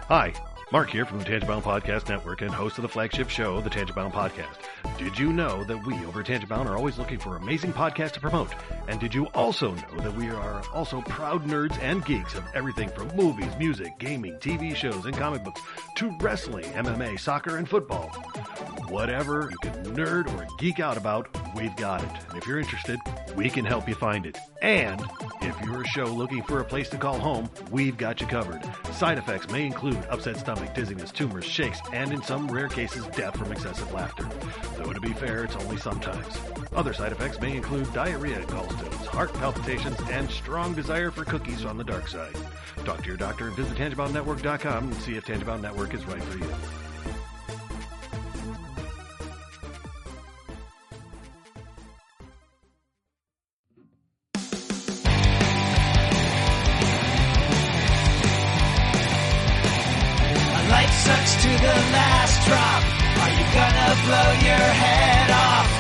Hi, Mark here from the Tangent-Bound Podcast Network and host of the flagship show, the Tangent-Bound Podcast. Did you know that we over at Tangent-Bound are always looking for amazing podcasts to promote? And did you also know that we are also proud nerds and geeks of everything from movies, music, gaming, TV shows, and comic books to wrestling, MMA, soccer, and football? Whatever you can nerd or geek out about, we've got it. And if you're interested, we can help you find it. And if you're a show looking for a place to call home, we've got you covered. Side effects may include upset stomach, dizziness, tumors, shakes, and in some rare cases, death from excessive laughter. Though to be fair, it's only sometimes. Other side effects may include diarrhea, gallstones, heart palpitations, and strong desire for cookies on the dark side. Talk to your doctor and visit TangentBoundNetwork.com and see if Tangent-Bound Network is right for you. Sucks to the last drop. Are you gonna blow your head off?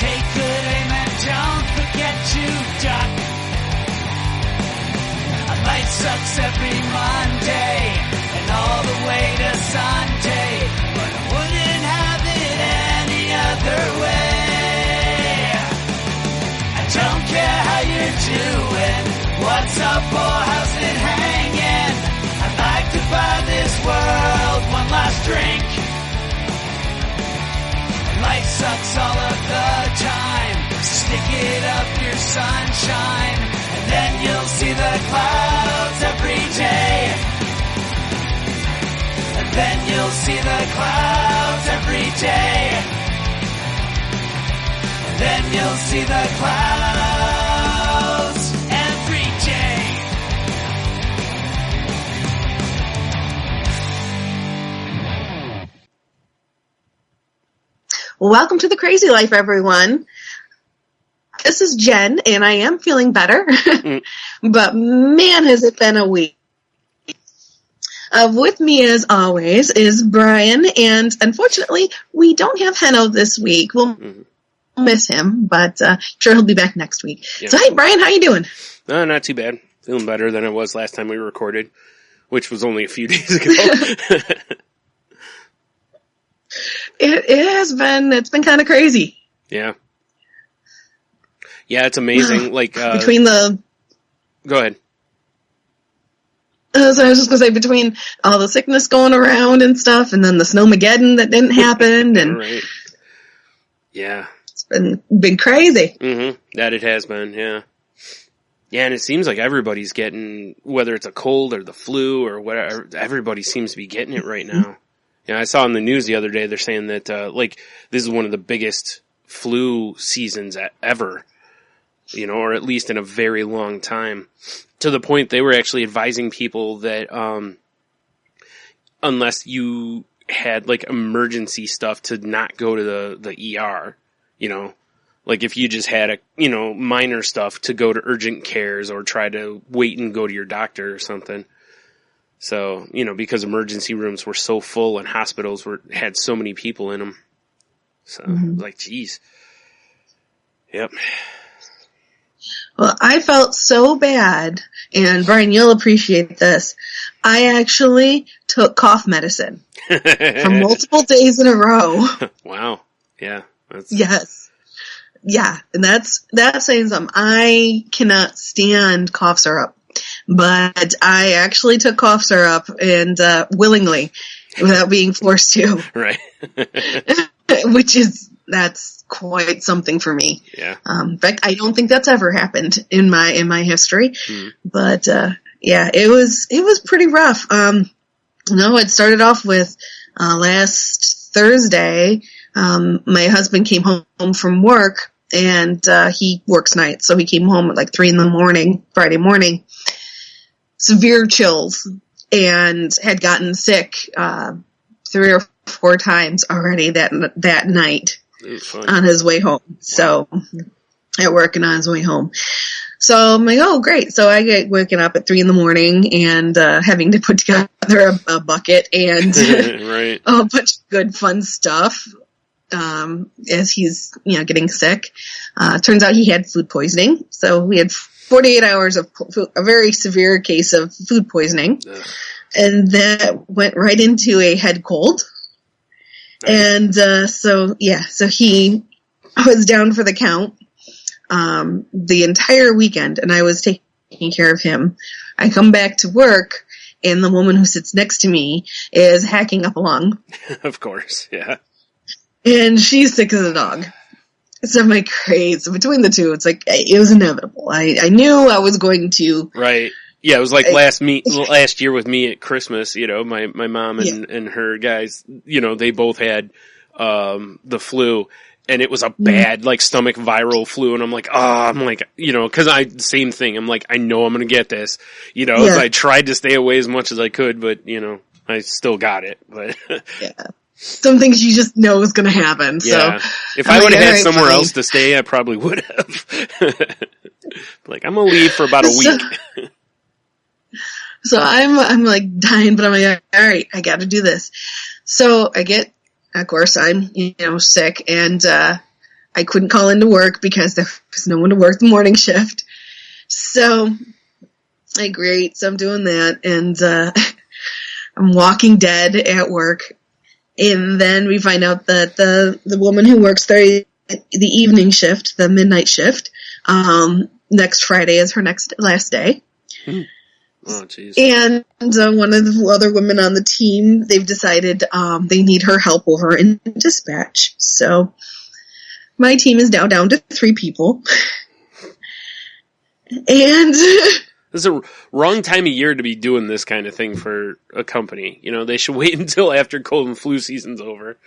Take good aim and don't forget to duck. A light sucks every Monday and all the way to Sunday, but I wouldn't have it any other way. I don't care how you're doing, what's up or how's it hanging. I'd like to buy this world one last drink. Life sucks all of the time. Stick it up your sunshine, and then you'll see the clouds every day. And then you'll see the clouds every day. And then you'll see the clouds every day. Welcome to the Crazy Life, everyone. This is Jen, and I am feeling better, but man, has it been a week. With me, as always, is Brian, and unfortunately, we don't have Henno this week. We'll miss him, but sure he'll be back next week. Yeah. So, hey, Brian, how you doing? Not too bad. Feeling better than I was last time we recorded, which was only a few days ago. It's been kind of crazy. Yeah. Yeah, it's amazing. Like, between the... Go ahead. So I was just going to say, between all the sickness going around and stuff, and then the snowmageddon that didn't happen, and... Right. Yeah. It's been crazy. Mm-hmm. That it has been, yeah. Yeah, and it seems like everybody's getting, whether it's a cold or the flu or whatever, everybody seems to be getting it right now. Yeah, I saw in the news the other day, they're saying that, this is one of the biggest flu seasons ever, or at least in a very long time. To the point they were actually advising people that, unless you had, emergency stuff to not go to the ER, like if you just had minor stuff to go to urgent cares or try to wait and go to your doctor or something. So, because emergency rooms were so full and hospitals had so many people in them. So, geez. Yep. Well, I felt so bad, and Brian, you'll appreciate this. I actually took cough medicine for multiple days in a row. Wow. Yeah. Yes. Yeah, and that's saying something. I cannot stand cough syrup. But I actually took cough syrup and willingly, without being forced to. Right. That's quite something for me. Yeah. In fact, I don't think that's ever happened in my history. But yeah, it was pretty rough. It started off with last Thursday. My husband came home from work, and he works nights, so he came home at 3 a.m, Friday morning. Severe chills, and had gotten sick 3 or 4 times already that night on his way home. Wow. So at work and on his way home. So I'm like, oh great. So I get waking up at 3 a.m. and having to put together a bucket and right. a bunch of good fun stuff. As he's getting sick. Turns out he had food poisoning. So we had 48 hours of a very severe case of food poisoning. and that went right into a head cold. And so he was down for the count the entire weekend, and I was taking care of him. I come back to work, and the woman who sits next to me is hacking up a lung. Of course, yeah. And she's sick as a dog. So I'm like, great. So between the two, it's like, it was inevitable. I knew I was going to. Right. Yeah, it was like last year with me at Christmas, you know, my mom and her guys, you know, they both had the flu, and it was a bad, like, stomach viral flu, and I'm like, you know, cause same thing, I'm like, I know I'm gonna get this, you know, I tried to stay away as much as I could, but, you know, I still got it, but. Yeah. Some things you just know is gonna happen, yeah. So. If I would have had somewhere else to stay, I probably would have. Like, I'm gonna leave for about a week. So I'm like dying, but I'm like, all right, I got to do this. So of course, I'm, you know, sick, and I couldn't call into work because there was no one to work the morning shift. So, great. So I'm doing that, and I'm walking dead at work. And then we find out that the woman who works the evening shift, the midnight shift, next Friday is her last day. Mm. Oh, jeez. And one of the other women on the team, they've decided they need her help over in dispatch. So my team is now down to 3 people. And this is a wrong time of year to be doing this kind of thing for a company. You know, they should wait until after cold and flu season's over.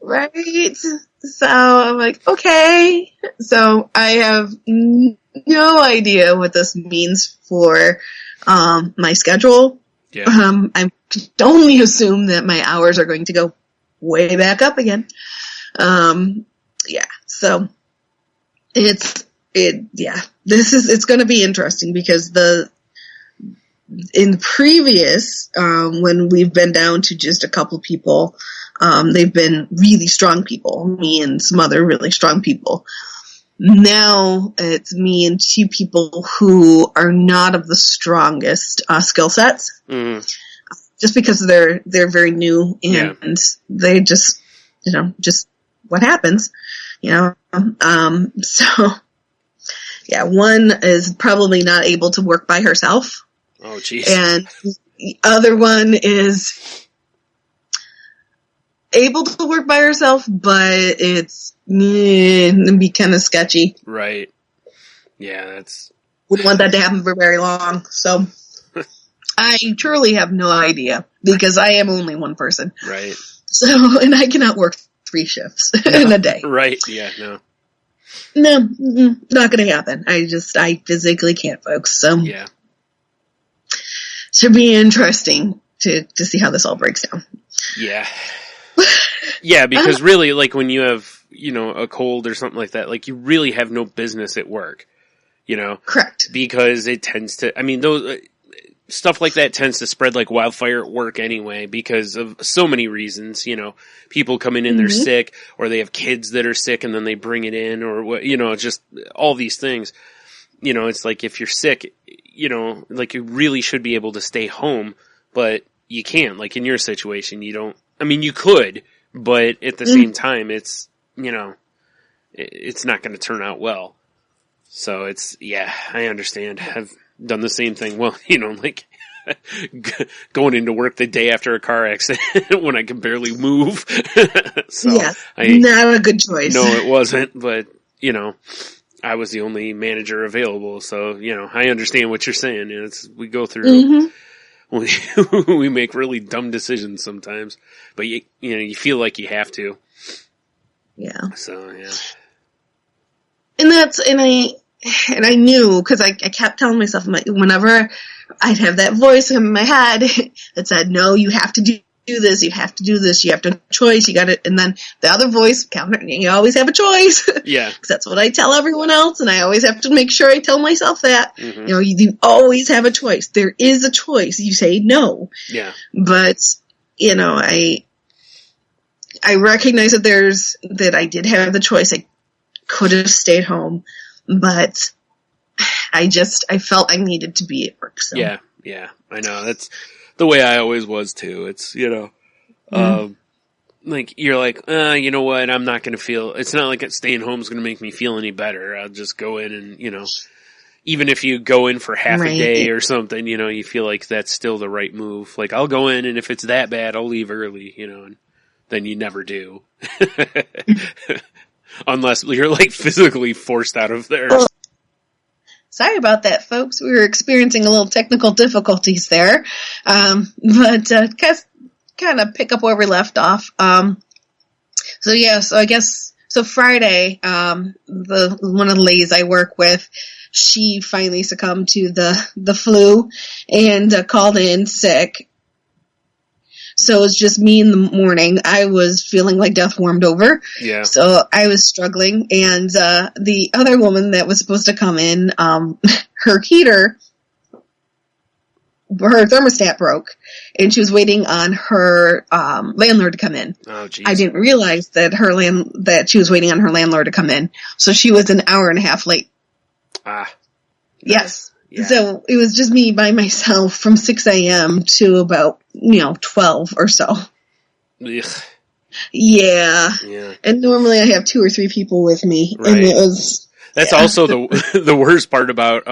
Right. So I'm like, okay. So I have no idea what this means for my schedule. Yeah. I can only assume that my hours are going to go way back up again. Yeah. So it's going to be interesting because in previous, when we've been down to just a couple people, they've been really strong people, me and some other really strong people. Now it's me and 2 people who are not of the strongest skill sets, just because they're very new and they just, you know, just what happens, you know. So yeah, one is probably not able to work by herself. Oh, jeez. And the other one is able to work by herself, but it'd be kind of sketchy. Right. Yeah, wouldn't want that to happen for very long. So I truly have no idea because I am only one person. Right. So, and I cannot work 3 shifts in a day. Right. Yeah. No, not going to happen. I physically can't, folks. So yeah, should be interesting to see how this all breaks down. Yeah. Yeah, because really, like, when you have, you know, a cold or something like that, like, you really have no business at work, you know? Correct. Because it tends to, I mean, those, stuff like that tends to spread like wildfire at work anyway, because of so many reasons, you know, people come in and they're sick, or they have kids that are sick and then they bring it in, or what, you know, just all these things. You know, it's like, if you're sick, you know, like, you really should be able to stay home, but you can't. Like, in your situation, you don't, I mean, you could, but at the same time, it's, you know, it's not going to turn out well. So it's, yeah, I understand. I've done the same thing. Well, you know, like going into work the day after a car accident when I can barely move. So yes, not a good choice. No, it wasn't, but, you know, I was the only manager available. So, you know, I understand what you're saying. We go through, we make really dumb decisions sometimes, but you know, you feel like you have to. Yeah. So, yeah. And I knew, because I kept telling myself, whenever I'd have that voice in my head that said, no, you have to do this, you have to do this, you have to have a choice, you got it. And then the other voice, you always have a choice. Yeah. Because that's what I tell everyone else, and I always have to make sure I tell myself that. You know, you always have a choice. There is a choice. You say no. Yeah. But, you know, I recognize that I did have the choice. I could have stayed home, but I felt I needed to be at work. So. Yeah, I know. the way I always was too. It's, like, you're like, you know what, I'm not going to feel, it's not like staying home is going to make me feel any better. I'll just go in and, even if you go in for half a day or something, you feel like that's still the right move. Like, I'll go in and if it's that bad, I'll leave early, and then you never do. Unless you're like physically forced out of there. Sorry about that, folks. We were experiencing a little technical difficulties there. But kind of pick up where we left off. So I guess Friday, one of the ladies I work with, she finally succumbed to the flu and called in sick. So it was just me in the morning. I was feeling like death warmed over. Yeah. So I was struggling. And the other woman that was supposed to come in, her heater, her thermostat broke. And she was waiting on her landlord to come in. Oh, geez. I didn't realize that that she was waiting on her landlord to come in. So she was an hour and a half late. Ah. Yes. Yeah. So it was just me by myself from 6 a.m. to about, 12 or so. Ugh. Yeah. Yeah. And normally I have 2 or 3 people with me. Right. And it was... That's also the worst part about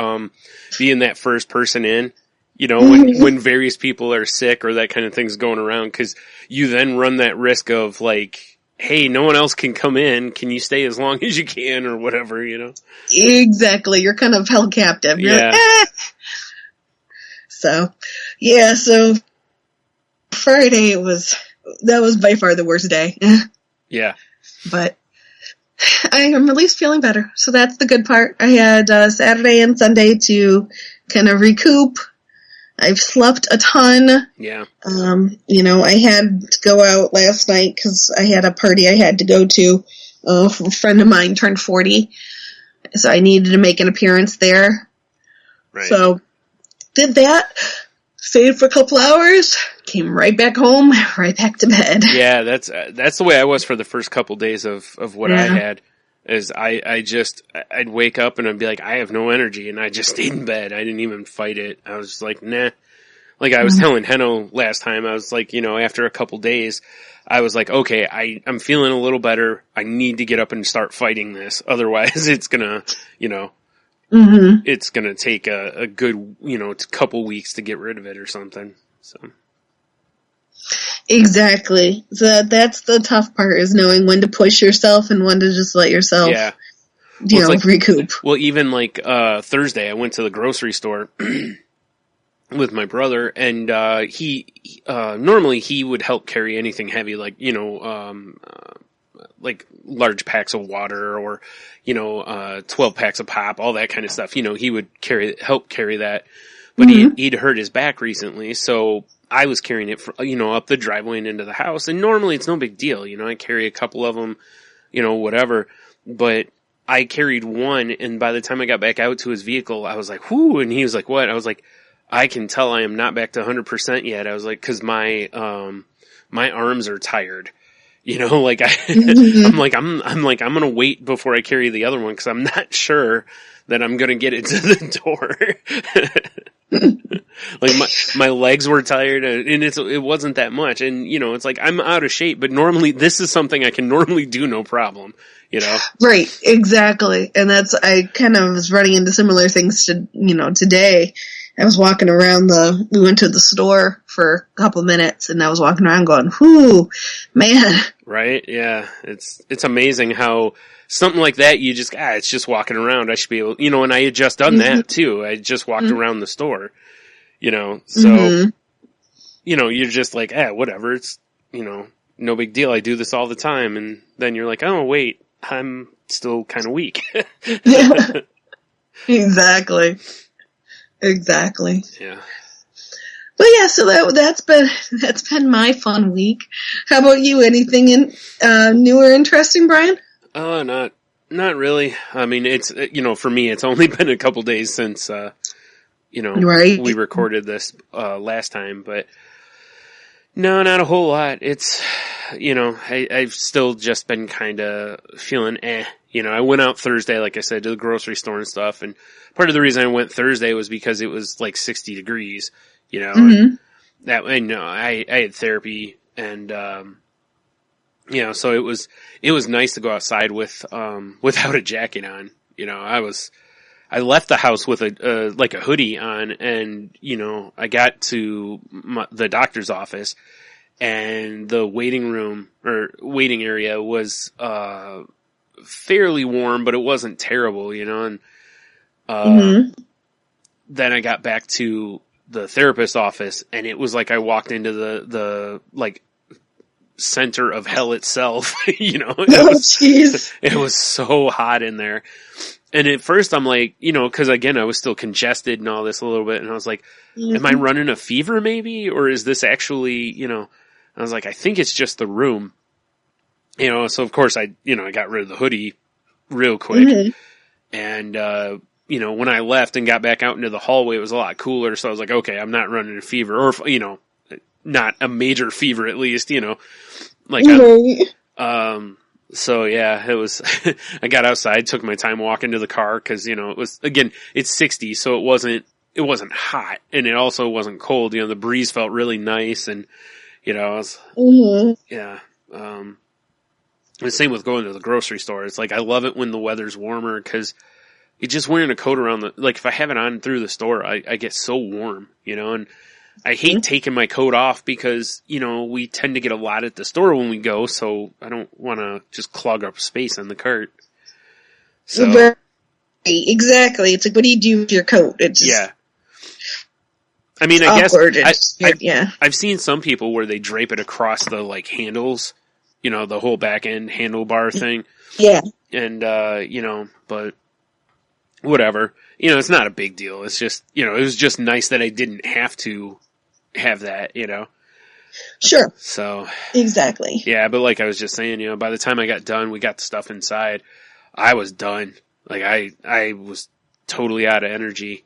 being that first person in, when various people are sick or that kind of thing's going around, because you then run that risk of like, hey, no one else can come in. Can you stay as long as you can or whatever, Exactly. You're kind of held captive. You're yeah. like, eh. So Friday that was by far the worst day. Yeah. But I am at least feeling better. So that's the good part. I had Saturday and Sunday to kind of recoup. I've slept a ton. Yeah. I had to go out last night because I had a party I had to go to. A friend of mine turned 40. So I needed to make an appearance there. Right. So did that. Stayed for a couple hours. Came right back home. Right back to bed. Yeah, that's the way I was for the first couple days of what I had. Is I'd wake up and I'd be like, I have no energy, and I just stayed in bed. I didn't even fight it. I was just like, nah. Like I was telling Henno last time, I was like, after a couple days, I was like, okay, I'm feeling a little better. I need to get up and start fighting this. Otherwise, it's gonna, it's gonna take a good, couple weeks to get rid of it or something. So. Exactly. So that's the tough part, is knowing when to push yourself and when to just let yourself, recoup. Well, even like Thursday, I went to the grocery store with my brother, and he normally he would help carry anything heavy, like like large packs of water or 12 packs of pop, all that kind of stuff. He would help carry that, but he'd hurt his back recently, so I was carrying it, up the driveway and into the house. And normally it's no big deal. I carry a couple of them, whatever. But I carried one, and by the time I got back out to his vehicle, I was like, whoo. And he was like, what? I was like, I can tell I am not back to 100% yet. I was like, cause my arms are tired. Like I'm like, I'm going to wait before I carry the other one, cause I'm not sure that I'm going to get it to the door. Like my legs were tired, and it wasn't that much. And, it's like I'm out of shape, but normally this is something I can normally do no problem, Right, exactly. And I kind of was running into similar things to, today. I was walking around we went to the store for a couple of minutes, and I was walking around going, whoo, man. Right, yeah. It's amazing how something like that, you just, it's just walking around. I should be able, and I had just done that too. I just walked around the store, so, you're just like, whatever. It's, no big deal. I do this all the time. And then you're like, oh, wait, I'm still kind of weak. Exactly. Yeah. But yeah, so that's been my fun week. How about you? Anything new or interesting, Brian? Not really. I mean, it's, for me, it's only been a couple days since, right. we recorded this, last time, but no, not a whole lot. It's, I've still just been kind of feeling, I went out Thursday, like I said, to the grocery store and stuff, and part of the reason I went Thursday was because it was like 60 degrees, and I had therapy and, so it was nice to go outside without a jacket on. I left the house with a hoodie on, and, I got to the doctor's office, and the waiting area was, fairly warm, but it wasn't terrible, and, then I got back to the therapist's office, and it was like I walked into the center of hell itself. It was so hot in there. And at first I'm like, cause again, I was still congested and all this a little bit. And I was like, am I running a fever maybe? Or is this actually, I was like, I think it's just the room, so of course I got rid of the hoodie real quick. And, when I left and got back out into the hallway, it was a lot cooler. So I was like, okay, I'm not running a fever, or, not a major fever at least, so yeah, it was, I got outside, took my time walking to the car, cause, it was, again, it's 60, so it wasn't hot, and it also wasn't cold, the breeze felt really nice, and, I was, yeah, the same with going to the grocery store. It's like, I love it when the weather's warmer, cause you're just wearing a coat around if I have it on through the store, I get so warm, and I hate taking my coat off because, we tend to get a lot at the store when we go, so I don't want to just clog up space on the cart. So, right. Exactly. It's like, what do you do with your coat? It's just, yeah. I mean, I guess I've seen some people where they drape it across the handles, the whole back end handlebar thing. Yeah. And, but whatever. It's not a big deal. It's just, it was just nice that I didn't have to have that, Sure. So. Exactly. Yeah, but like I was just saying, by the time I got done, we got the stuff inside, I was done. Like, I was totally out of energy.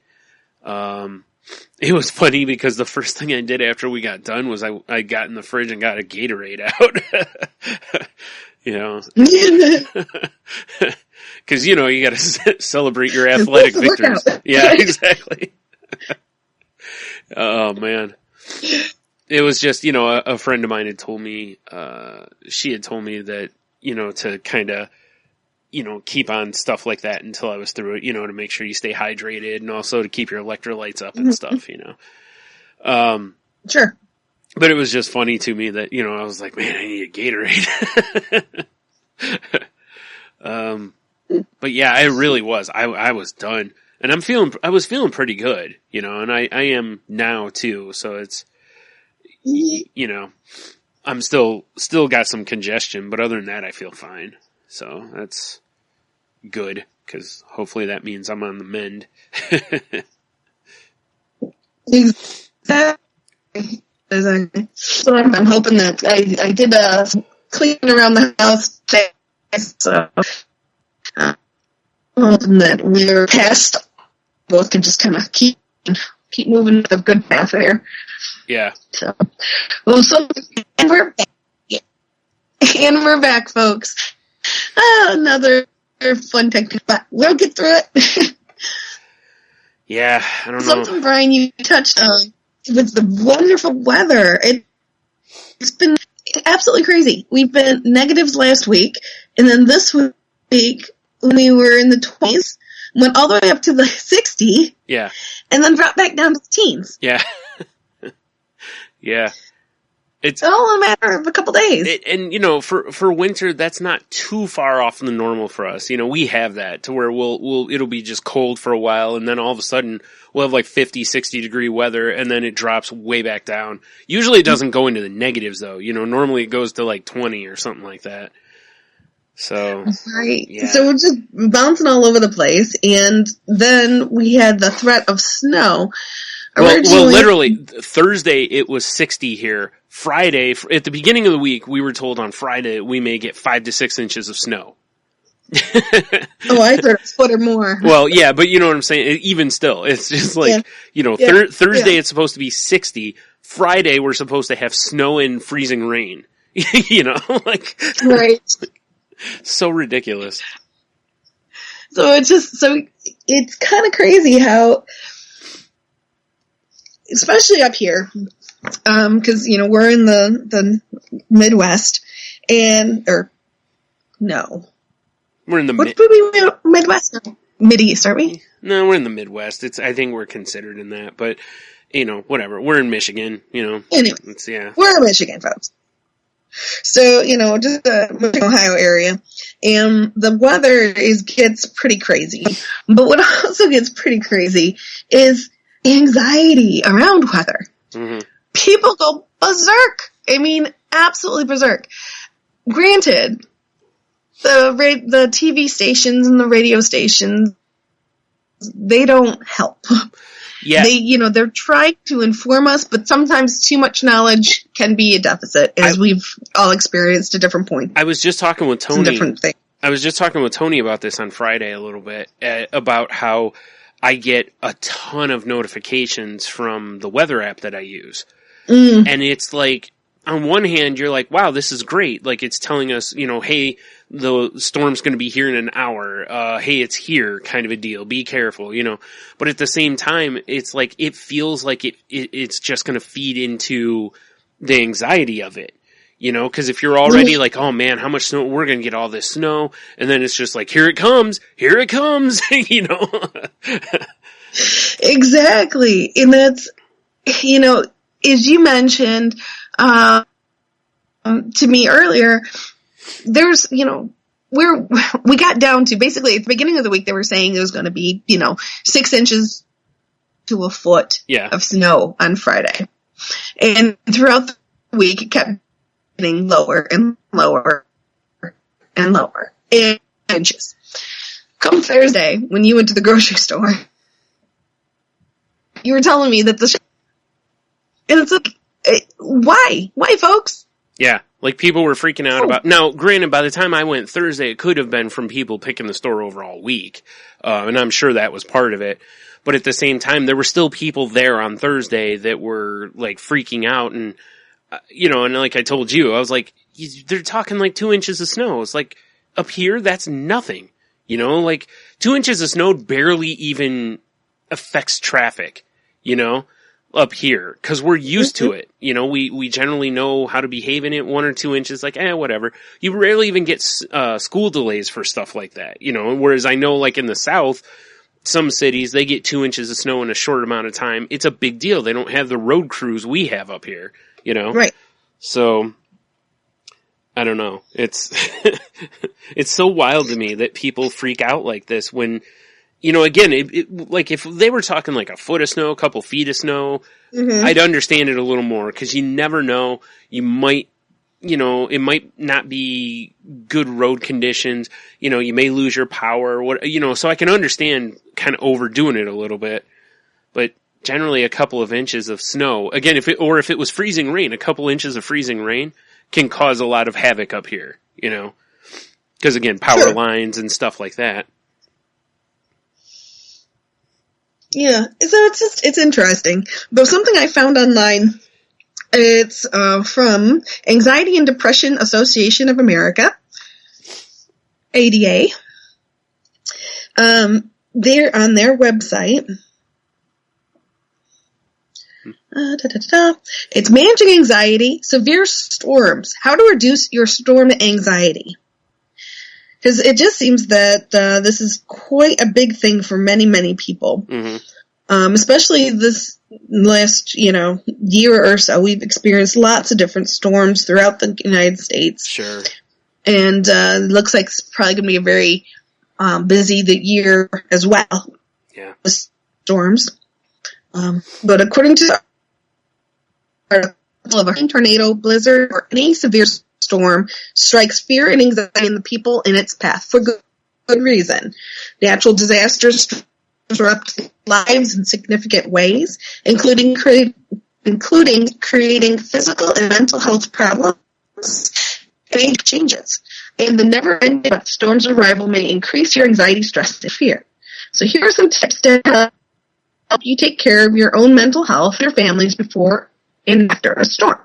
It was funny because the first thing I did after we got done was I got in the fridge and got a Gatorade out. Cause you gotta celebrate your athletic victories. Yeah, exactly. Oh man. It was just, a friend of mine had told me, she had told me that, to kind of, keep on stuff like that until I was through it, to make sure you stay hydrated and also to keep your electrolytes up and stuff, Sure. But it was just funny to me that, I was like, man, I need a Gatorade. But yeah, I really was. I was done. And I was feeling pretty good, and I am now too. So it's, I'm still got some congestion, but other than that, I feel fine. So that's good, because hopefully that means I'm on the mend. Exactly. So I'm hoping that I did clean around the house today, so I'm hoping that we're past, both can just kind of keep moving the good path there. Yeah. So and we're back. And we're back, folks. Another fun technique, but we'll get through it. Yeah, I don't know. Something, Brian, you touched on with the wonderful weather. It's been absolutely crazy. We've been negatives last week, and then this week, when we were in the 20s, went all the way up to the 60. Yeah. And then dropped back down to the teens. Yeah. Yeah. It's all a matter of a couple days. And for winter, that's not too far off from the normal for us. We have that to where it'll be just cold for a while, and then all of a sudden we'll have 50, 60 degree weather, and then it drops way back down. Usually it doesn't go into the negatives though. Normally it goes to 20 or something like that. So. Right. Yeah. So we're just bouncing all over the place, and then we had the threat of snow. Well, literally, Thursday it was 60 here. Friday, at the beginning of the week, we were told on Friday we may get 5 to 6 inches of snow. Oh, I thought a foot or more. Well, yeah, but you know what I'm saying? Even still, it's just Thursday it's supposed to be 60. Friday we're supposed to have snow and freezing rain. Right. So ridiculous. So it's kind of crazy how, especially up here, because, we're in the Midwest, or no. We're in the Midwest? No. Mideast, aren't we? No, we're in the Midwest. I think we're considered in that, but, whatever. We're in Michigan, Anyway, yeah. We're in Michigan, folks. So, just the Michigan, Ohio area. And the weather gets pretty crazy. But what also gets pretty crazy is anxiety around weather. Mm-hmm. People go berserk. I mean, absolutely berserk. Granted, the TV stations and the radio stations, they don't help. Yeah. They're trying to inform us, but sometimes too much knowledge can be a deficit, as we've all experienced at different points. I was just talking with Tony. Different things. I was just talking with Tony about this on Friday a little bit, about how I get a ton of notifications from the weather app that I use. And it's like, on one hand, you're like, wow, this is great. Like, it's telling us, hey, the storm's going to be here in an hour. Hey, it's here, kind of a deal. Be careful, But at the same time, it's like, it feels like it's just going to feed into the anxiety of it, because if you're already like, oh man, how much snow, we're going to get all this snow. And then it's just like, here it comes, Exactly. And that's, as you mentioned, to me earlier, there's, we got down to basically at the beginning of the week, they were saying it was going to be, 6 inches to a foot of snow on Friday. And throughout the week, it kept getting lower and lower and lower in inches. Come Thursday, when you went to the grocery store, you were telling me that and it's like, why? Why, folks? Yeah, like people were freaking out about. Now, granted, by the time I went Thursday, it could have been from people picking the store over all week, and I'm sure that was part of it. But at the same time, there were still people there on Thursday that were like freaking out, and and like I told you, I was like, they're talking like 2 inches of snow. It's like up here, that's nothing. Like 2 inches of snow barely even affects traffic. Up here, because we're used to it. We generally know how to behave in it. 1 or 2 inches, like, whatever. You rarely even get school delays for stuff like that, whereas I know, like, in the South, some cities, they get 2 inches of snow in a short amount of time. It's a big deal. They don't have the road crews we have up here, Right. So, I don't know. It's, it's so wild to me that people freak out like this when, again, like if they were talking like a foot of snow, a couple feet of snow, I'd understand it a little more, because you never know. You might, it might not be good road conditions. You may lose your power. So I can understand kind of overdoing it a little bit. But generally, a couple of inches of snow, again, if it was freezing rain, a couple inches of freezing rain can cause a lot of havoc up here. Because again, power lines and stuff like that. Yeah, so it's interesting. But something I found online, it's from Anxiety and Depression Association of America, ADA. They're on their website. It's Managing Anxiety, Severe Storms, How to Reduce Your Storm Anxiety. Because it just seems that this is quite a big thing for many, many people. Especially this last, year or so. We've experienced lots of different storms throughout the United States. Sure. And it looks like it's probably going to be a very busy year as well. Yeah. With storms. But according to a tornado, blizzard, or any severe storm strikes fear and anxiety in the people in its path for good reason. Natural disasters disrupt lives in significant ways, including creating creating physical and mental health problems and changes. And the never-ending storm's arrival may increase your anxiety, stress, and fear. So here are some tips to help you take care of your own mental health, your families before and after a storm.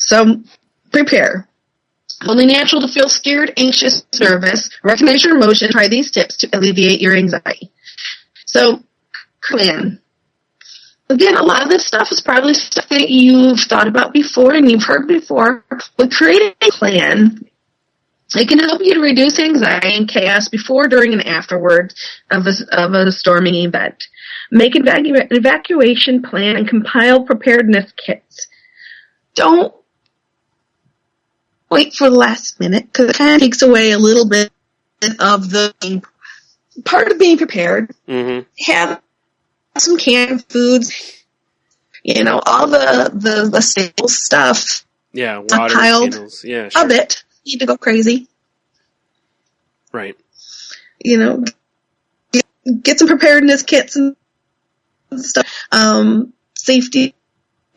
So, prepare. Only natural to feel scared, anxious, nervous. Recognize your emotion. Try these tips to alleviate your anxiety. So, plan. again, a lot of this stuff is probably stuff that you've thought about before and you've heard before. But creating a plan, it can help you to reduce anxiety and chaos before, during, and afterward of a storming event. Make an evacuation plan and compile preparedness kits. Don't wait for the last minute, because it kind of takes away a little bit of the part of being prepared. Mm-hmm. Have some canned foods, all the staple stuff. Yeah, water, piled candles. Yeah, sure. A bit. Need to go crazy. Right. Get some preparedness kits and stuff. Safety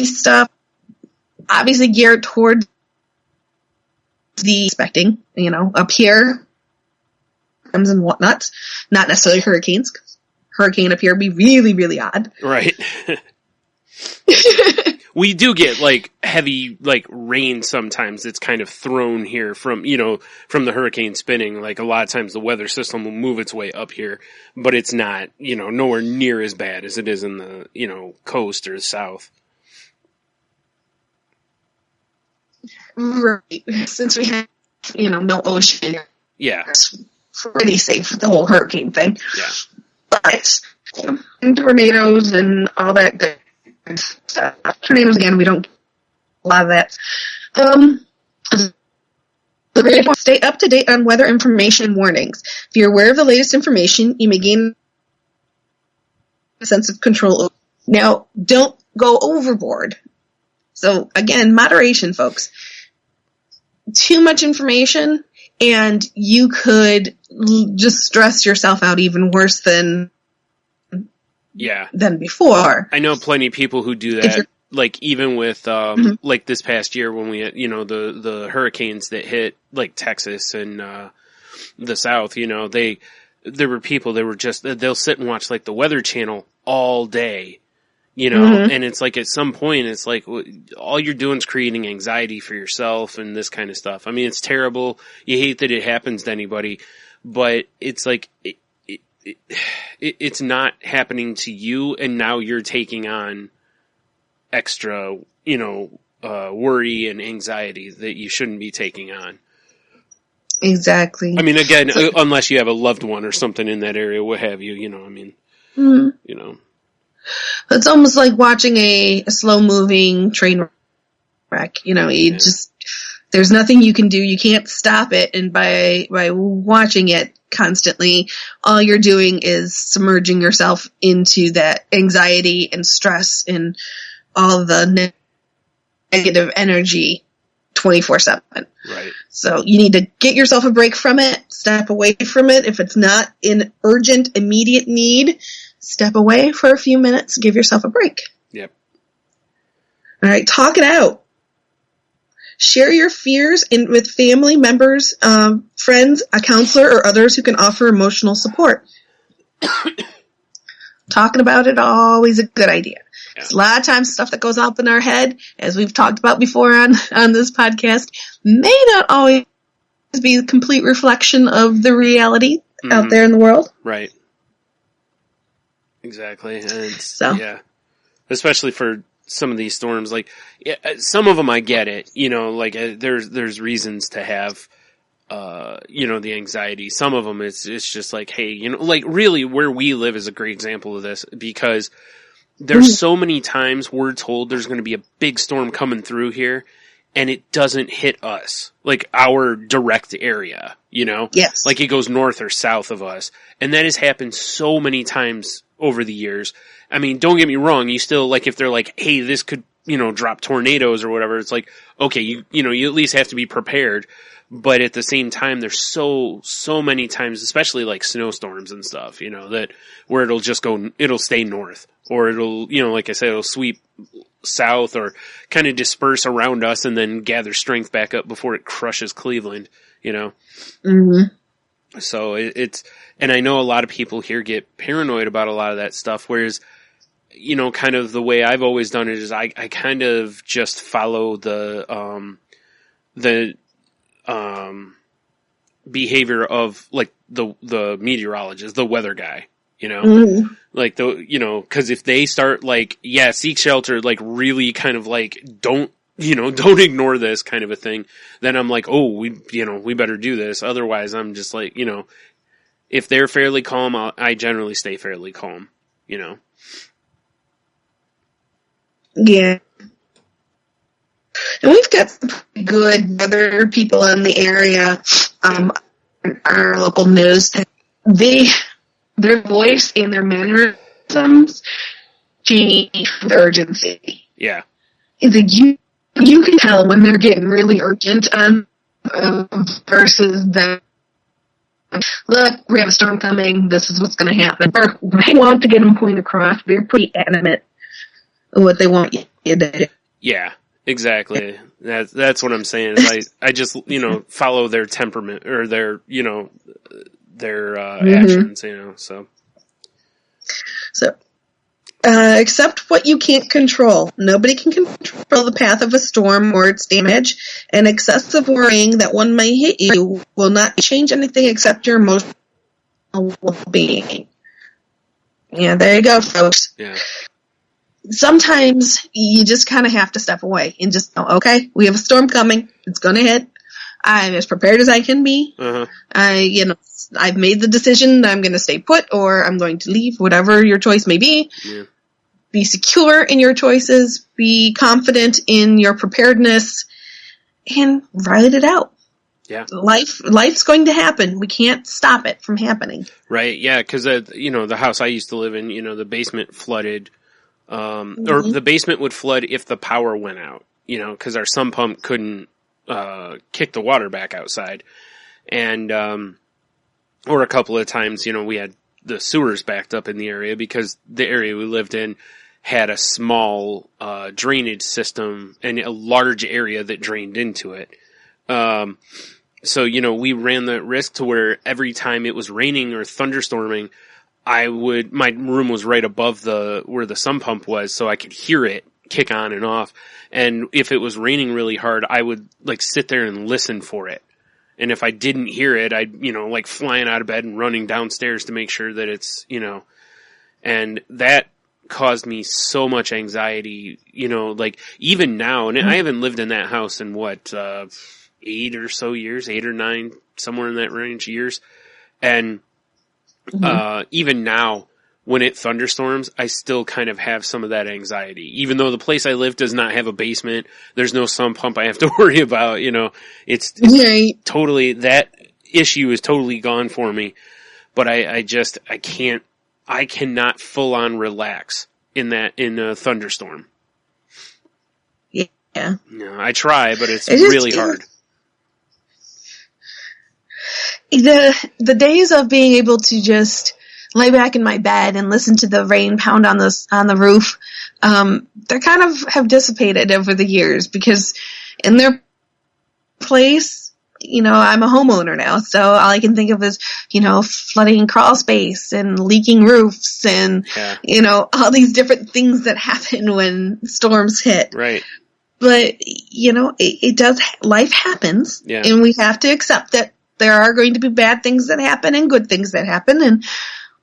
stuff. Obviously geared towards the expecting, up here, and whatnot. Not necessarily hurricanes. Hurricane up here would be really, really odd. Right. We do get heavy rain sometimes. It's kind of thrown here from the hurricane spinning. Like a lot of times the weather system will move its way up here, but it's not, nowhere near as bad as it is in the, coast or the south. Right. Since we have, no ocean. Yeah. It's pretty safe, the whole hurricane thing. Yeah. But, and tornadoes and all that good stuff. Tornadoes, again, we don't get a lot of that. Stay up to date on weather information and warnings. If you're aware of the latest information, you may gain a sense of control. Now, don't go overboard. So, again, moderation, folks. Too much information, and you could just stress yourself out even worse than before. I know plenty of people who do that. Even with this past year when we had the hurricanes that hit Texas and the South. There were people that were they'll sit and watch the Weather Channel all day. And it's at some point, it's all you're doing is creating anxiety for yourself and this kind of stuff. I mean, it's terrible. You hate that it happens to anybody, but it's it's not happening to you. And now you're taking on extra, worry and anxiety that you shouldn't be taking on. Exactly. I mean, again, unless you have a loved one or something in that area, what have you, It's almost like watching a slow-moving train wreck. There's nothing you can do. You can't stop it. And by watching it constantly, all you're doing is submerging yourself into that anxiety and stress and all the negative energy 24/7. Right. So you need to get yourself a break from it, step away from it. If it's not in urgent, immediate need, step away for a few minutes, give yourself a break. Yep. All right, talk it out. Share your fears with family members, friends, a counselor, or others who can offer emotional support. Talking about it, always a good idea. Yeah. There's a lot of times stuff that goes up in our head, as we've talked about before on this podcast, may not always be a complete reflection of the reality out there in the world. Right. Exactly. And yeah. Especially for some of these storms, some of them I get it, there's reasons to have, the anxiety. Some of them it's just hey, really where we live is a great example of this, because there's so many times we're told there's going to be a big storm coming through here and it doesn't hit us, our direct area, Yes. It goes north or south of us. And that has happened so many times over the years. I mean, don't get me wrong. You still, if they're hey, this could, drop tornadoes or whatever. It's okay, you at least have to be prepared. But at the same time, there's so many times, especially snowstorms and stuff, that where it'll stay north, or it'll, like I said, it'll sweep south or kind of disperse around us and then gather strength back up before it crushes Cleveland, Mm-hmm. So and I know a lot of people here get paranoid about a lot of that stuff, whereas, kind of the way I've always done it is I kind of just follow the behavior of the meteorologist, the weather guy, you know? Mm-hmm. Like, cause if they start like, yeah, seek shelter, like really kind of like, don't ignore this kind of a thing, then I'm like, oh, we better do this. Otherwise I'm just like, if they're fairly calm, I generally stay fairly calm, Yeah. And we've got some pretty good other people in the area, our local news. Their voice and their mannerisms change with urgency. Yeah. It's like you can tell when they're getting really urgent on versus them. Look, we have a storm coming. This is what's going to happen. Or they want to get them point across. They're pretty adamant of what they want you to do. Yeah, exactly. That's what I'm saying. Is I just follow their temperament or their actions. So. Accept what you can't control. Nobody can control the path of a storm or its damage, and excessive worrying that one may hit you will not change anything except your emotional well-being. Yeah, there you go, folks. Yeah. Sometimes you just kind of have to step away and just go, okay, we have a storm coming. It's going to hit. I'm as prepared as I can be. Uh-huh. I've made the decision that I'm going to stay put or I'm going to leave, whatever your choice may be. Yeah. Be secure in your choices, be confident in your preparedness, and ride it out. Yeah. Life's going to happen. We can't stop it from happening. Right, yeah, because, the house I used to live in, the basement flooded, or the basement would flood if the power went out, because our sump pump couldn't kick the water back outside. And, or a couple of times, we had the sewers backed up in the area because the area we lived in had a small drainage system and a large area that drained into it. So, we ran the risk to where every time it was raining or thunderstorming, my room was right above where the sump pump was, so I could hear it kick on and off. And if it was raining really hard, I would sit there and listen for it. And if I didn't hear it, I'd, flying out of bed and running downstairs to make sure that it's, and that caused me so much anxiety, even now, and I haven't lived in that house in 8 or so years, 8 or 9, somewhere in that range years. And, even now, when it thunderstorms, I still kind of have some of that anxiety. Even though the place I live does not have a basement, there's no sump pump I have to worry about, it's Right. totally, that issue is totally gone for me. But I cannot full on relax in a thunderstorm. Yeah. No, I try, but it's really hard. The days of being able to just lay back in my bed and listen to the rain pound on the roof, they kind of have dissipated over the years because in their place, I'm a homeowner now, so all I can think of is, flooding crawl space and leaking roofs and, all these different things that happen when storms hit. Right. But, it does, life happens, and we have to accept that there are going to be bad things that happen and good things that happen, and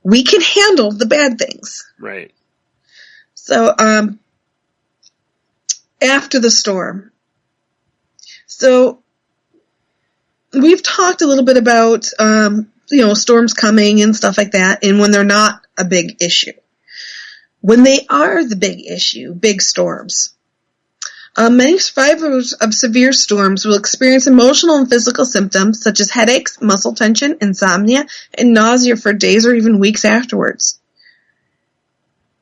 we can handle the bad things. Right. So, after the storm. So, we've talked a little bit about, storms coming and stuff like that, and when they're not a big issue. When they are the big issue, big storms, many survivors of severe storms will experience emotional and physical symptoms such as headaches, muscle tension, insomnia, and nausea for days or even weeks afterwards.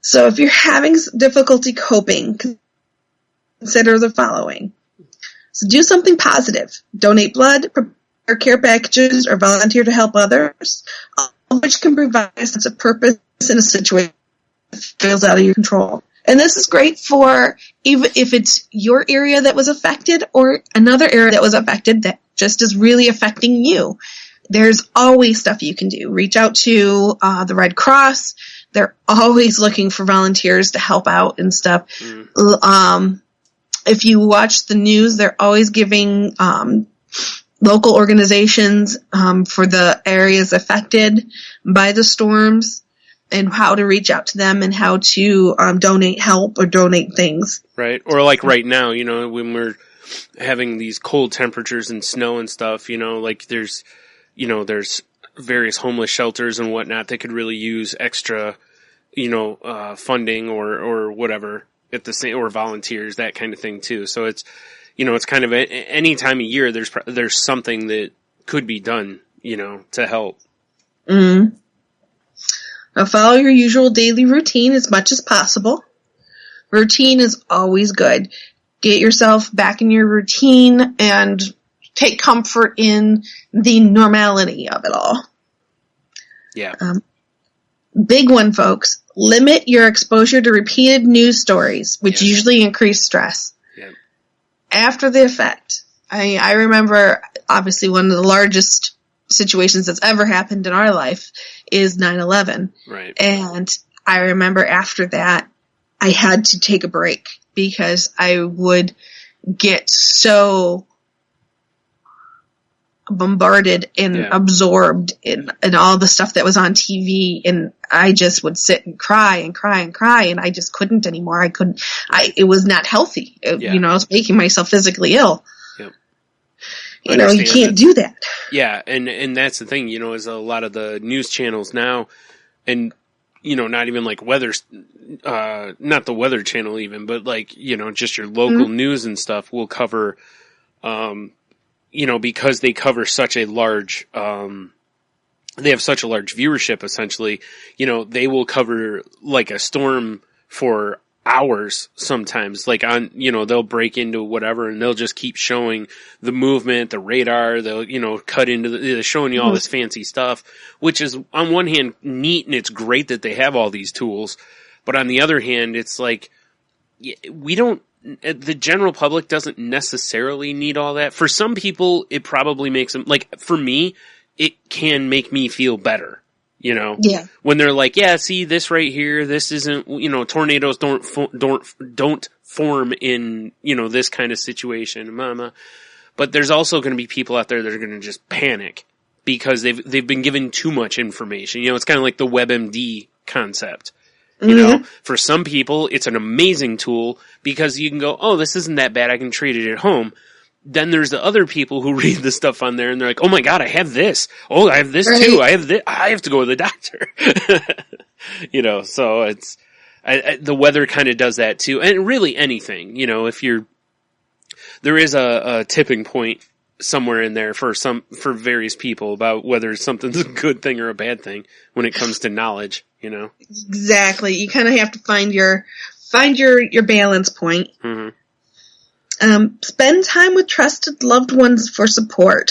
So if you're having difficulty coping, consider the following. So do something positive. Donate blood, prepare care packages, or volunteer to help others, all of which can provide a sense of purpose in a situation that feels out of your control. And this is great for even if it's your area that was affected or another area that was affected that just is really affecting you. There's always stuff you can do. Reach out to the Red Cross. They're always looking for volunteers to help out and stuff. If you watch the news, they're always giving local organizations for the areas affected by the storms. and how to reach out to them and how to donate help or donate things. Right. Or like right now, when we're having these cold temperatures and snow and stuff, like there's various homeless shelters and whatnot that could really use extra, funding or whatever at the same, or volunteers, that kind of thing too. So it's, it's kind of any time of year, there's something that could be done, to help. Mm-hmm. Now follow your usual daily routine as much as possible. Routine is always good. Get yourself back in your routine and take comfort in the normality of it all. Yeah. Big one, folks. Limit your exposure to repeated news stories, which usually increase stress. Yeah. After the effect, I remember, obviously, one of the largest situations that's ever happened in our life is 9/11. Right. And I remember after that, I had to take a break because I would get so bombarded and absorbed in all the stuff that was on TV, and I just would sit and cry and cry and cry, and I just couldn't anymore. It was not healthy. I was making myself physically ill. Yep. You can't do that. Yeah, and that's the thing, is a lot of the news channels now, and, not even like weather, not the Weather Channel even, but like, just your local news and stuff will cover, because they cover such a large, they have such a large viewership, essentially, they will cover like a storm for hours sometimes, like on, they'll break into whatever and they'll just keep showing the movement, the radar, they'll, cut into they're showing you all this fancy stuff, which is on one hand neat and it's great that they have all these tools. But on the other hand, it's like, the general public doesn't necessarily need all that. For some people, it probably makes them, like, for me, it can make me feel better, Yeah. When they're like, yeah, see this right here, this isn't, tornadoes don't form in, this kind of situation, mama. But there's also going to be people out there that are going to just panic because they've been given too much information. It's kind of like the WebMD concept. For some people, it's an amazing tool because you can go, oh, this isn't that bad. I can treat it at home. Then there's the other people who read the stuff on there and they're like, oh my God, I have this. Oh, I have this too. I have this. I have to go to the doctor. So it's, the weather kind of does that too. And really anything, there is a tipping point somewhere in there for various people about whether something's a good thing or a bad thing when it comes to knowledge, Exactly. You kind of have to find your balance point. Mm-hmm. Spend time with trusted loved ones for support.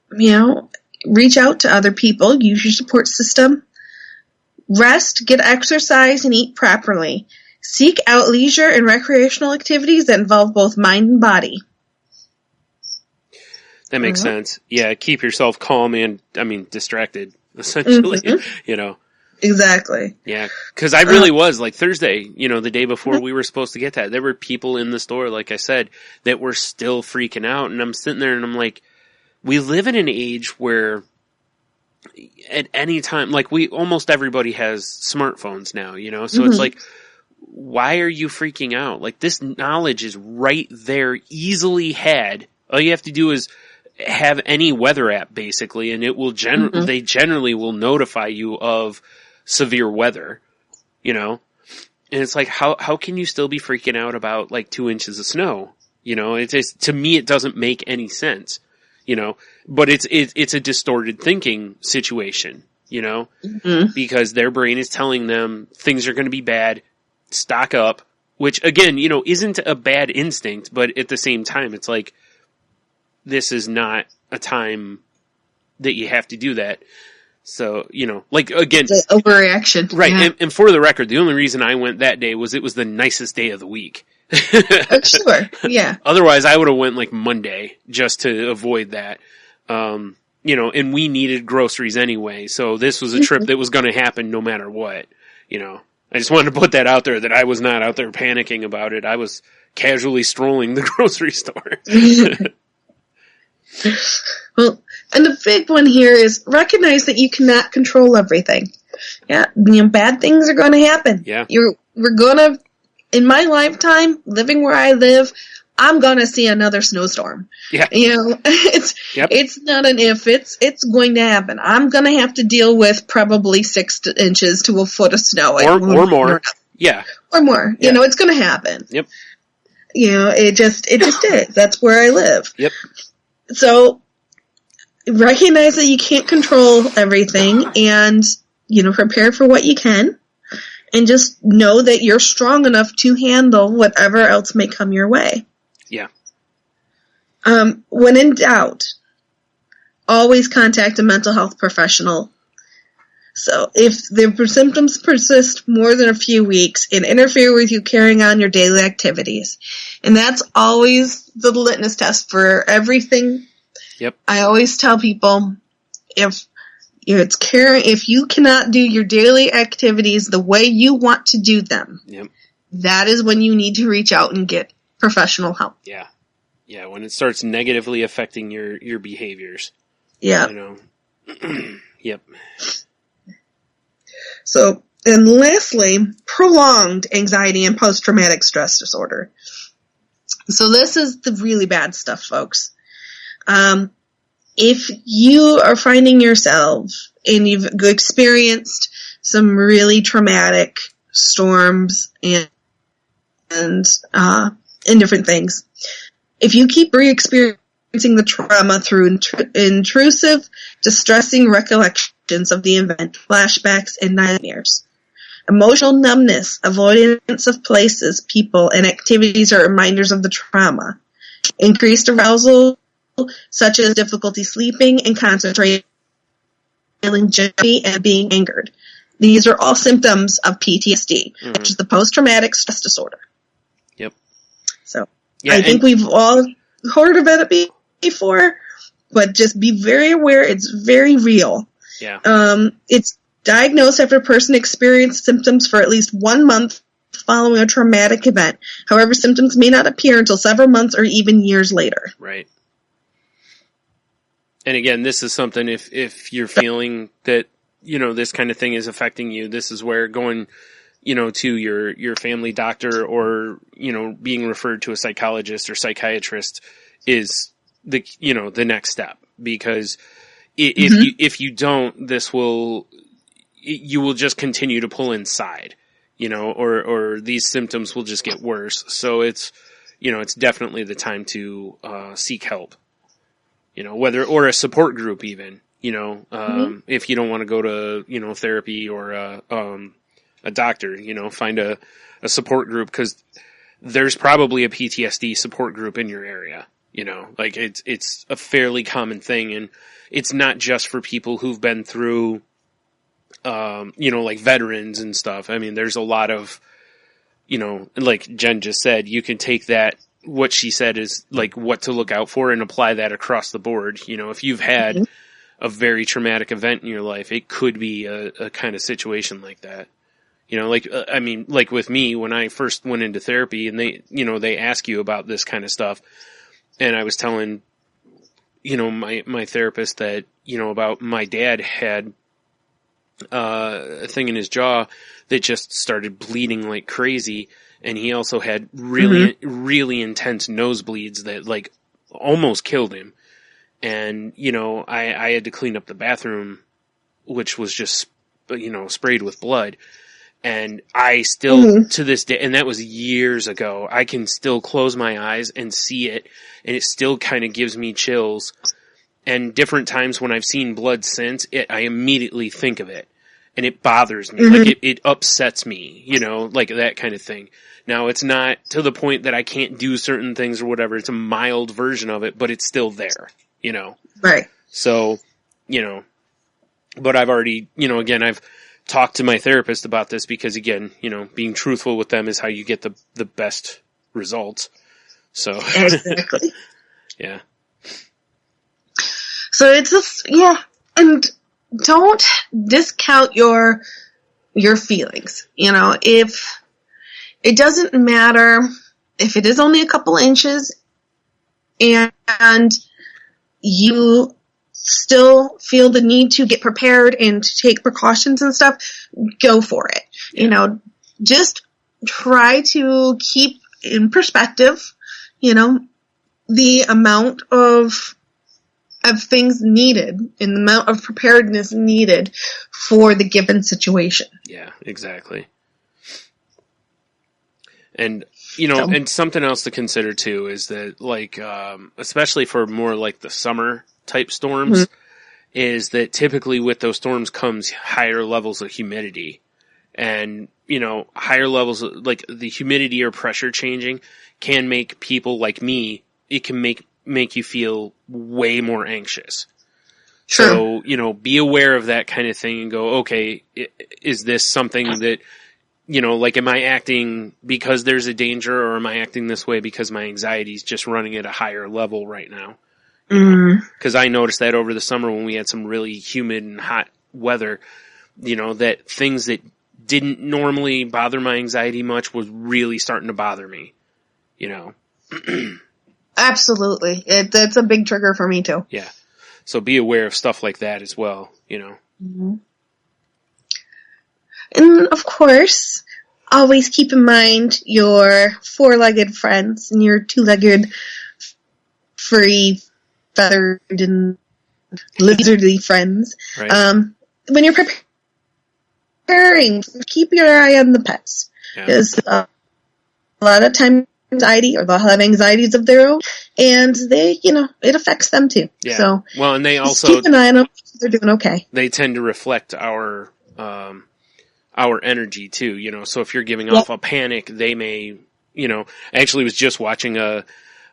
Reach out to other people, use your support system. Rest, get exercise, and eat properly. Seek out leisure and recreational activities that involve both mind and body. That makes sense. Yeah, keep yourself calm and, distracted, essentially, Exactly. Yeah, because I really was, like Thursday, the day before we were supposed to get that, there were people in the store, like I said, that were still freaking out, and I'm sitting there and I'm like, we live in an age where at any time, like almost everybody has smartphones now, so it's like, why are you freaking out? Like, this knowledge is right there, easily had. All you have to do is have any weather app, basically, and it will they generally will notify you of severe weather, and it's like, how can you still be freaking out about like 2 inches of snow? It's just, to me, it doesn't make any sense, but it's a distorted thinking situation, because their brain is telling them things are going to be bad, stock up, which again, isn't a bad instinct, but at the same time, it's like, this is not a time that you have to do that. So, like, again, it's an overreaction. Right. Yeah. And for the record, the only reason I went that day was it was the nicest day of the week. Sure. Yeah. Otherwise, I would have went like Monday just to avoid that. And we needed groceries anyway. So this was a trip that was going to happen no matter what, I just wanted to put that out there, that I was not out there panicking about it. I was casually strolling the grocery store. Well, and the big one here is recognize that you cannot control everything. bad things are going to happen. Yeah. We're going to, in my lifetime, living where I live, I'm going to see another snowstorm. Yeah. It's not an if, it's going to happen. I'm going to have to deal with probably 6 inches to a foot of snow. Or more. Yeah. Or more. Yeah. It's going to happen. Yep. It just is. That's where I live. Yep. So, recognize that you can't control everything and, prepare for what you can. And just know that you're strong enough to handle whatever else may come your way. Yeah. When in doubt, always contact a mental health professional. So if the symptoms persist more than a few weeks and interfere with you carrying on your daily activities, and that's always the litmus test for everything. Yep. I always tell people if you cannot do your daily activities the way you want to do them, yep, that is when you need to reach out and get professional help. Yeah. Yeah, when it starts negatively affecting your behaviors. Yeah. Yep. So, and lastly, prolonged anxiety and post-traumatic stress disorder. So this is the really bad stuff, folks. If you are finding yourself and you've experienced some really traumatic storms and different things, if you keep re-experiencing the trauma through intrusive, distressing recollections of the event, flashbacks, and nightmares, emotional numbness, avoidance of places, people, and activities are reminders of the trauma, increased arousal, such as difficulty sleeping and concentrating, feeling jumpy, and being angered. These are all symptoms of PTSD, which is the post-traumatic stress disorder. Yep. So, yeah, I think we've all heard of it before, but just be very aware it's very real. Yeah. It's diagnosed after a person experienced symptoms for at least 1 month following a traumatic event. However, symptoms may not appear until several months or even years later. Right. And again, this is something if you're feeling that, this kind of thing is affecting you, this is where going, to your family doctor or, being referred to a psychologist or psychiatrist is the next step. Because if you don't, you will just continue to pull inside, or these symptoms will just get worse. So it's definitely the time to seek help. Or a support group even, if you don't want to go to, therapy or a doctor, find a support group, because there's probably a PTSD support group in your area, it's a fairly common thing. And it's not just for people who've been through, like veterans and stuff. I mean, there's a lot of, like Jen just said, you can take that, what she said is like what to look out for and apply that across the board. If you've had a very traumatic event in your life, it could be a kind of situation like that. Like with me, when I first went into therapy and they ask you about this kind of stuff. And I was telling, my therapist that, about my dad had a thing in his jaw that just started bleeding like crazy. And he also had really, really intense nosebleeds that like almost killed him. And, I had to clean up the bathroom, which was just, sprayed with blood. And I still, to this day, and that was years ago, I can still close my eyes and see it. And it still kind of gives me chills. And different times when I've seen blood since, I immediately think of it. And it bothers me. Like it upsets me, like that kind of thing. Now it's not to the point that I can't do certain things or whatever. It's a mild version of it, but it's still there, Right. So, but I've already, again, I've talked to my therapist about this because again, being truthful with them is how you get the best results. So, exactly. Yeah. So it's just, and don't discount your feelings. If it doesn't matter if it is only a couple inches and you still feel the need to get prepared and to take precautions and stuff, go for it. Yeah. You know, just try to keep in perspective, you know, the amount of things needed and the amount of preparedness needed for the given situation. Yeah, exactly. And, you know, and something else to consider too is that, like, especially for more like the summer type storms, is that typically with those storms comes higher levels of humidity. And, you know, higher levels of, like, the humidity or pressure changing can make people like me, it can make you feel way more anxious. Sure. So, you know, be aware of that kind of thing and go, okay, is this something that, you know, like, am I acting because there's a danger, or am I acting this way because my anxiety is just running at a higher level right now? Because I noticed that over the summer when we had some really humid and hot weather, you know, that things that didn't normally bother my anxiety much was really starting to bother me, you know? Absolutely. It's a big trigger for me too. Yeah. So be aware of stuff like that as well, you know? And of course, always keep in mind your four-legged friends and your two-legged, furry, feathered, and lizardy friends. Right. When you're preparing, keep your eye on the pets. Because a lot of times anxiety, or they'll have anxieties of their own, and they, you know, it affects them too. Yeah. So, well, and they also keep an eye on them. They're doing okay. They tend to reflect our energy too, you know. So if you're giving off a panic, they may, you know. I actually was just watching a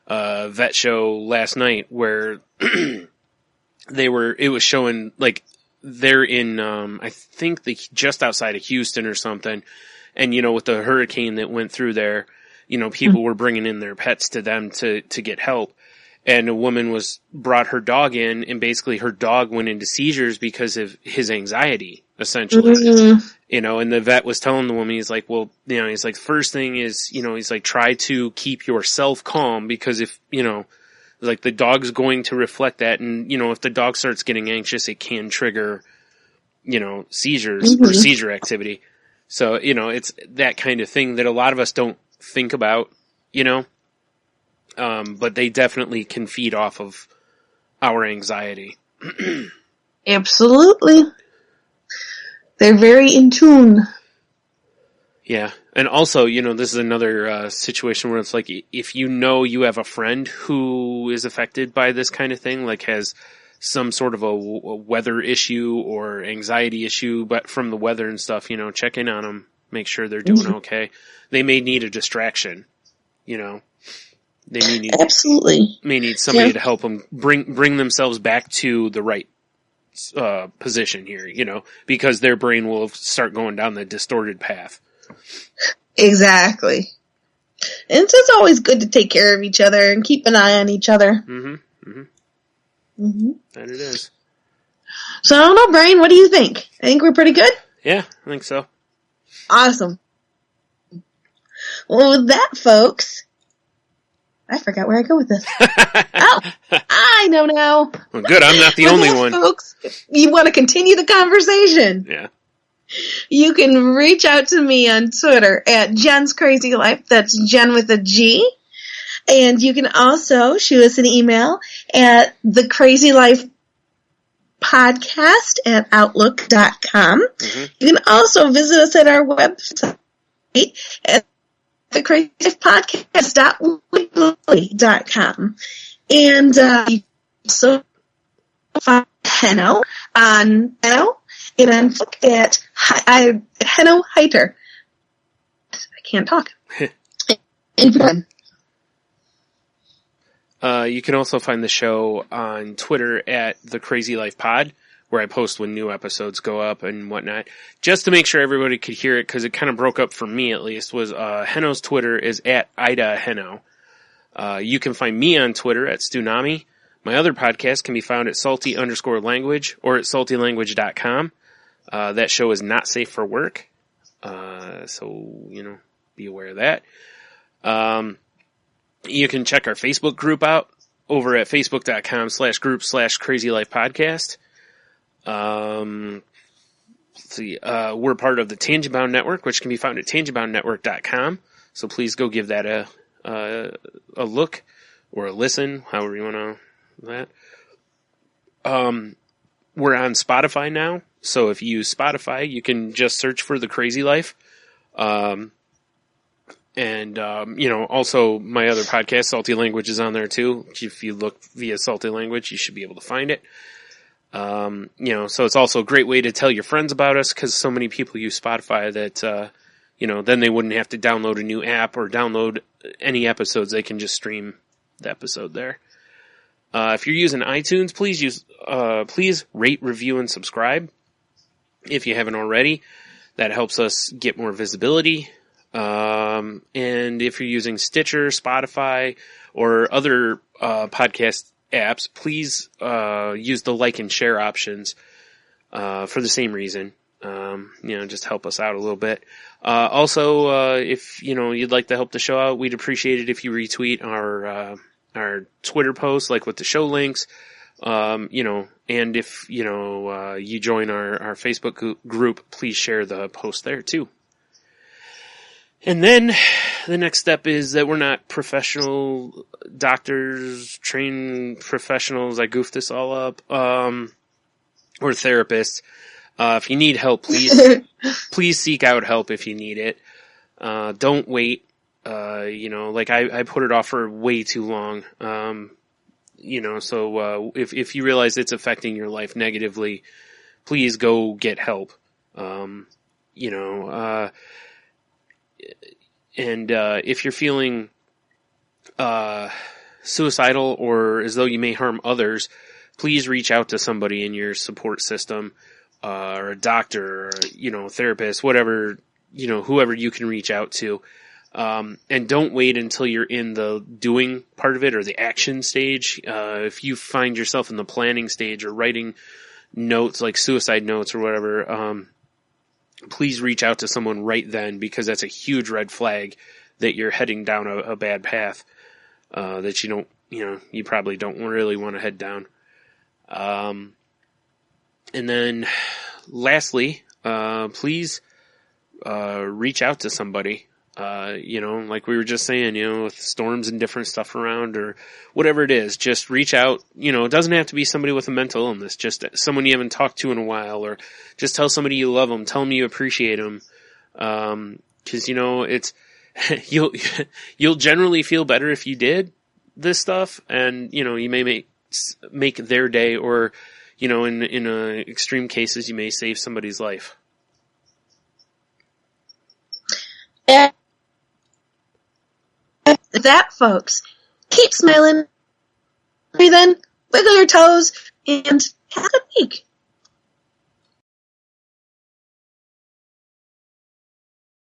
vet show last night where it was showing, like, they're in, I think just outside of Houston or something. And, you know, with the hurricane that went through there, you know, people were bringing in their pets to them to get help. And a woman brought her dog in, and basically her dog went into seizures because of his anxiety, essentially. You know, and the vet was telling the woman, he's like, well, you know, he's like, first thing is, you know, he's like, try to keep yourself calm, because if, you know, like, the dog's going to reflect that. And, you know, if the dog starts getting anxious, it can trigger, you know, seizures or seizure activity. So, you know, it's that kind of thing that a lot of us don't think about, you know. But they definitely can feed off of our anxiety. Absolutely. They're very in tune. Yeah. And also, you know, this is another situation where it's like, if you know you have a friend who is affected by this kind of thing, like has some sort of a weather issue or anxiety issue, but from the weather and stuff, you know, check in on them, make sure they're doing okay. They may need a distraction, you know. They may need somebody to help them bring themselves back to the right position here, you know, because their brain will start going down the distorted path. Exactly. And it's just always good to take care of each other and keep an eye on each other. That it is. So I don't know, Brian, what do you think? I think we're pretty good? Yeah, I think so. Awesome. Well, with that, folks, I forgot where I go with this. Oh, I know now. Well, good, I'm not the only one. Folks, you want to continue the conversation? Yeah. You can reach out to me on Twitter at Jen's Crazy Life. That's Jen with a G. And you can also shoot us an email at thecrazylifepodcast@outlook.com. You can also visit us at our website at thecrazylifepodcast.weebly.com. And you can also find Henno on Henno and on Facebook at Henno Heiter. I can't talk. You can also find the show on Twitter at The Crazy Life Pod, where I post when new episodes go up and whatnot. Just to make sure everybody could hear it, because it kind of broke up for me at least, was Henno's Twitter is at Ida Henno. You can find me on Twitter at Stunami. My other podcast can be found at salty_language or at saltylanguage.com. That show is not safe for work. So, you know, be aware of that. You can check our Facebook group out. over at facebook.com/group/crazylifepodcast. Let's see, we're part of the Tangent Bound Network, which can be found at tangentboundnetwork.com. So please go give that a look or a listen, however you want to that. We're on Spotify now. So if you use Spotify, you can just search for The Crazy Life. Also my other podcast, Salty Language, is on there too. If you look via Salty Language, you should be able to find it. So it's also a great way to tell your friends about us, because so many people use Spotify that, then they wouldn't have to download a new app or download any episodes. They can just stream the episode there. If you're using iTunes, please rate, review, and subscribe if you haven't already. That helps us get more visibility. And if you're using Stitcher, Spotify, or other podcast apps, please use the like and share options for the same reason. Just help us out a little bit. Also, if you'd like to help the show out, we'd appreciate it if you retweet our Twitter posts, like with the show links. And if you join our Facebook group, please share the post there too. And then the next step is that we're not professional doctors, trained professionals. I goofed this all up. Or therapists. If you need help, please seek out help if you need it. Don't wait. I put it off for way too long. So if you realize it's affecting your life negatively, please go get help. If you're feeling suicidal or as though you may harm others, please reach out to somebody in your support system, or a doctor, or, therapist, whatever, whoever you can reach out to. And don't wait until you're in the doing part of it or the action stage. If you find yourself in the planning stage or writing notes like suicide notes or whatever, please reach out to someone right then, because that's a huge red flag that you're heading down a bad path, that you probably don't really want to head down. And then lastly, please, reach out to somebody. Like we were just saying, with storms and different stuff around or whatever it is, just reach out. It doesn't have to be somebody with a mental illness, just someone you haven't talked to in a while, or just tell somebody you love them, tell them you appreciate them. 'Cause it's, you'll generally feel better if you did this stuff, and, you may make their day, or, in extreme cases, you may save somebody's life. Yeah. That, folks, keep smiling, breathe in, wiggle your toes, and have a good week.